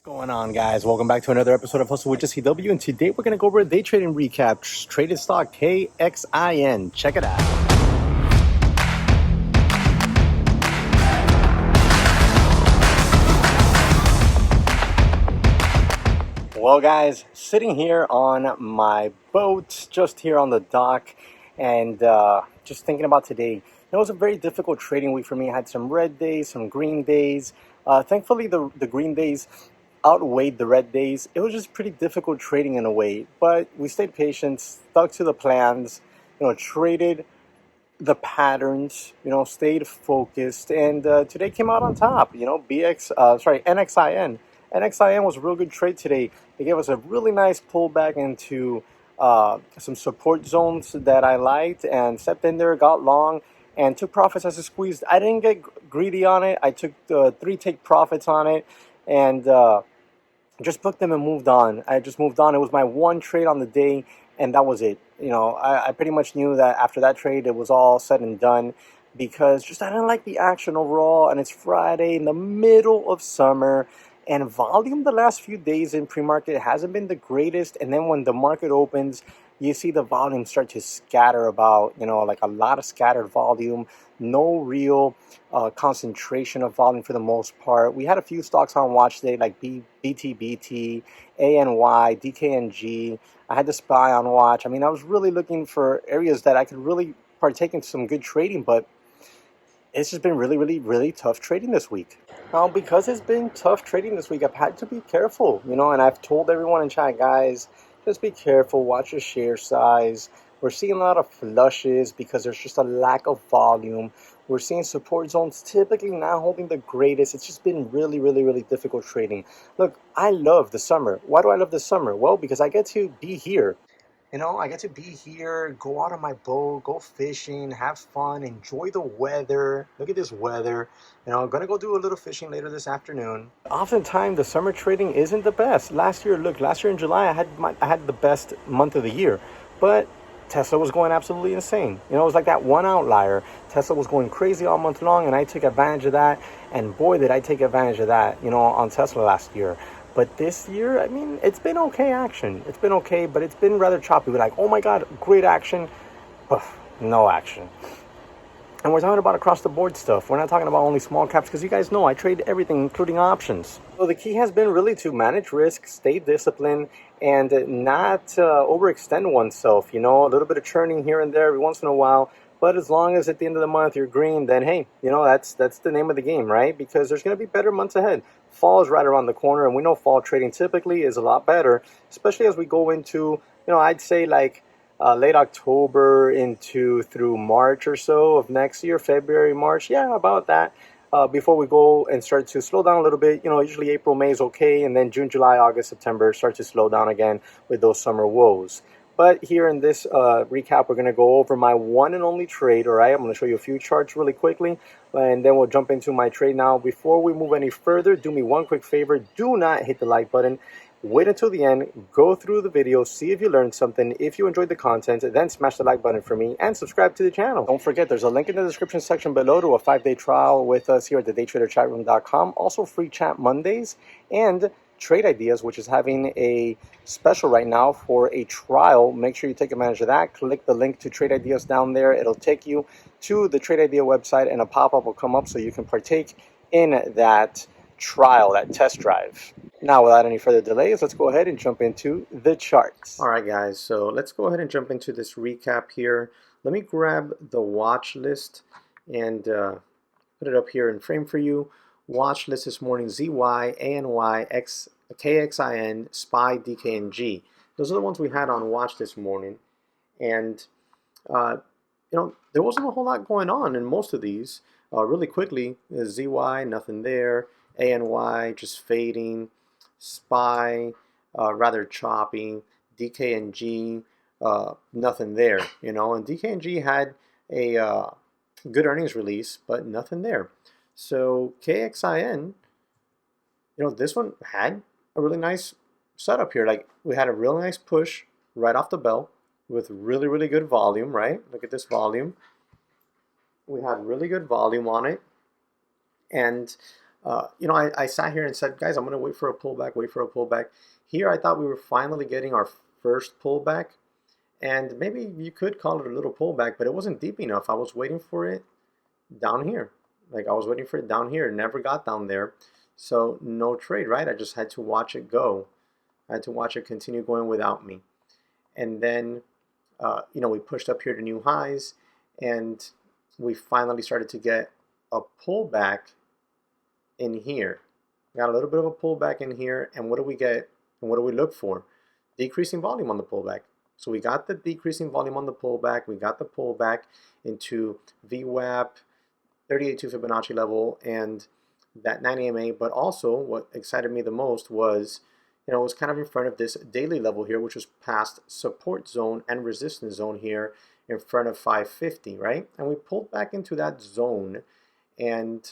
Going on, guys? Welcome back to another episode of Hustle with JesseW, and today we're going to go over a day trading recap. Traded stock KXIN. Check it out. Well, guys, sitting here on my boat, just here on the dock, and just thinking about today. It was a very difficult trading week for me. I had some red days, some green days. Thankfully, the green days outweighed the red days. It was just pretty difficult trading in a way, but we stayed patient, stuck to the plans, traded the patterns, stayed focused, and today came out on top. NXIN. NXIN was a real good trade today. It gave us a really nice pullback into some support zones that I liked, and stepped in there, got long, and took profits as it squeezed. I didn't get greedy on it. I took 3 take profits on it, and just booked them and moved on. I just moved on. It was my one trade on the day, and that was it. I pretty much knew that after that trade, it was all said and done, because just I didn't like the action overall, and it's Friday in the middle of summer, and volume the last few days in pre-market hasn't been the greatest, and then when the market opens, you see the volume start to scatter about, like a lot of scattered volume, no real concentration of volume for the most part. We had a few stocks on watch today, like BTBT, ANY, DKNG. I had the SPY on watch. I mean, I was really looking for areas that I could really partake in some good trading, but it's just been really, really, really tough trading this week. Now, because it's been tough trading this week, I've had to be careful, and I've told everyone in chat, guys, just be careful, watch your share size. We're seeing a lot of flushes because there's just a lack of volume. We're seeing support zones typically not holding the greatest. It's just been really, really, really difficult trading. Look, I love the summer. Why do I love the summer? Well, because I get to be here. I get to be here, go out on my boat, go fishing, have fun, enjoy the weather. Look at this weather. I'm going to go do a little fishing later this afternoon. Oftentimes, the summer trading isn't the best. Last year in July, I had the best month of the year. But Tesla was going absolutely insane. It was like that one outlier. Tesla was going crazy all month long, and I took advantage of that. And boy, did I take advantage of that, on Tesla last year. But this year, I mean, it's been okay action. It's been okay, but it's been rather choppy. We're like, oh my God, great action. Ugh, no action. And we're talking about across the board stuff. We're not talking about only small caps, because you guys know I trade everything, including options. So the key has been really to manage risk, stay disciplined, and not overextend oneself. A little bit of churning here and there every once in a while. But as long as at the end of the month you're green, then hey, that's the name of the game, right? Because there's going to be better months ahead. Fall is right around the corner, and we know fall trading typically is a lot better, especially as we go into, I'd say like late October through March or so of next year, February, March, yeah, about that. Before we go and start to slow down a little bit, usually April, May is okay, and then June, July, August, September start to slow down again with those summer woes. But here in this recap, we're going to go over my one and only trade, all right? I'm going to show you a few charts really quickly, and then we'll jump into my trade now. Before we move any further, do me one quick favor. Do not hit the like button. Wait until the end. Go through the video. See if you learned something. If you enjoyed the content, then smash the like button for me and subscribe to the channel. Don't forget, there's a link in the description section below to a 5-day trial with us here at thedaytraderchatroom.com. Also, free chat Mondays, and Trade Ideas, which is having a special right now for a trial. Make sure you take advantage of that. Click the link to Trade Ideas down there. It'll take you to the Trade Idea website, and a pop-up will come up so you can partake in that trial, that test drive. Now, without any further delays, let's go ahead and jump into the charts. All right, guys, so let's go ahead and jump into this recap here. Let me grab the watch list and put it up here in frame for you. Watch list this morning: ZY, ANY, KXIN, SPY, DKNG. Those are the ones we had on watch this morning. And, there wasn't a whole lot going on in most of these. Really quickly, ZY, nothing there. ANY, just fading. SPY, rather choppy. DKNG, nothing there. And DKNG had a good earnings release, but nothing there. So KXIN, this one had a really nice setup here. Like, we had a really nice push right off the bell with really, really good volume, right? Look at this volume. We had really good volume on it. And I sat here and said, guys, I'm going to wait for a pullback, wait for a pullback. Here, I thought we were finally getting our first pullback. And maybe you could call it a little pullback, but it wasn't deep enough. I was waiting for it down here. Like I was waiting for it down here. It never got down there. So no trade, right? I just had to watch it go. I had to watch it continue going without me. And then, we pushed up here to new highs, and we finally started to get a pullback in here. Got a little bit of a pullback in here, and what do we get? And what do we look for? Decreasing volume on the pullback. So we got the decreasing volume on the pullback. We got the pullback into VWAP, 38.2 Fibonacci level, and that 9 EMA. But also, what excited me the most was, it was kind of in front of this daily level here, which was past support zone and resistance zone here in front of 550, right? And we pulled back into that zone, and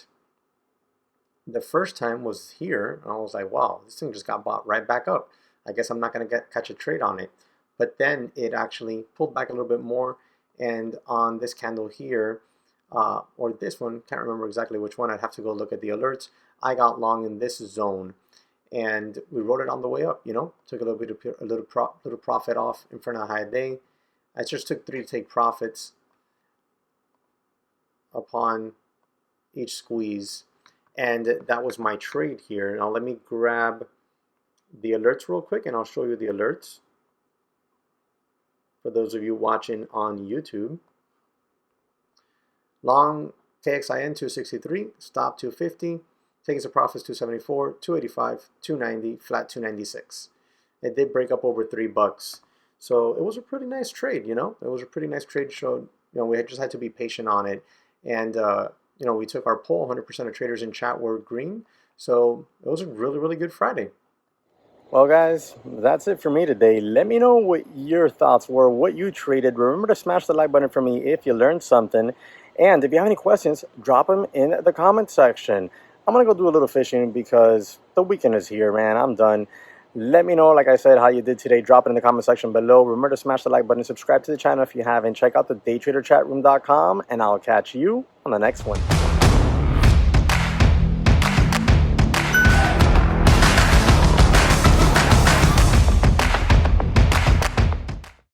the first time was here, and I was like, wow, this thing just got bought right back up. I guess I'm not going to catch a trade on it. But then it actually pulled back a little bit more, and on this candle here, or this one, can't remember exactly which one, I'd have to go look at the alerts, I got long in this zone, and we rode it on the way up, took a little profit off in front of the high day. I just took 3 to take profits upon each squeeze, and that was my trade here. Now let me grab the alerts real quick, and I'll show you the alerts for those of you watching on YouTube. Long KXIN 263, stop 250, taking some profits 274, 285, 290, flat 296. It did break up over $3. So it was a pretty nice trade, It was a pretty nice trade. Showed, we just had to be patient on it. And, we took our poll, 100% of traders in chat were green. So it was a really, really good Friday. Well, guys, that's it for me today. Let me know what your thoughts were, what you traded. Remember to smash the like button for me if you learned something. And if you have any questions, drop them in the comment section. I'm going to go do a little fishing because the weekend is here, man. I'm done. Let me know, like I said, how you did today. Drop it in the comment section below. Remember to smash the like button. Subscribe to the channel if you haven't. Check out the daytraderchatroom.com, and I'll catch you on the next one.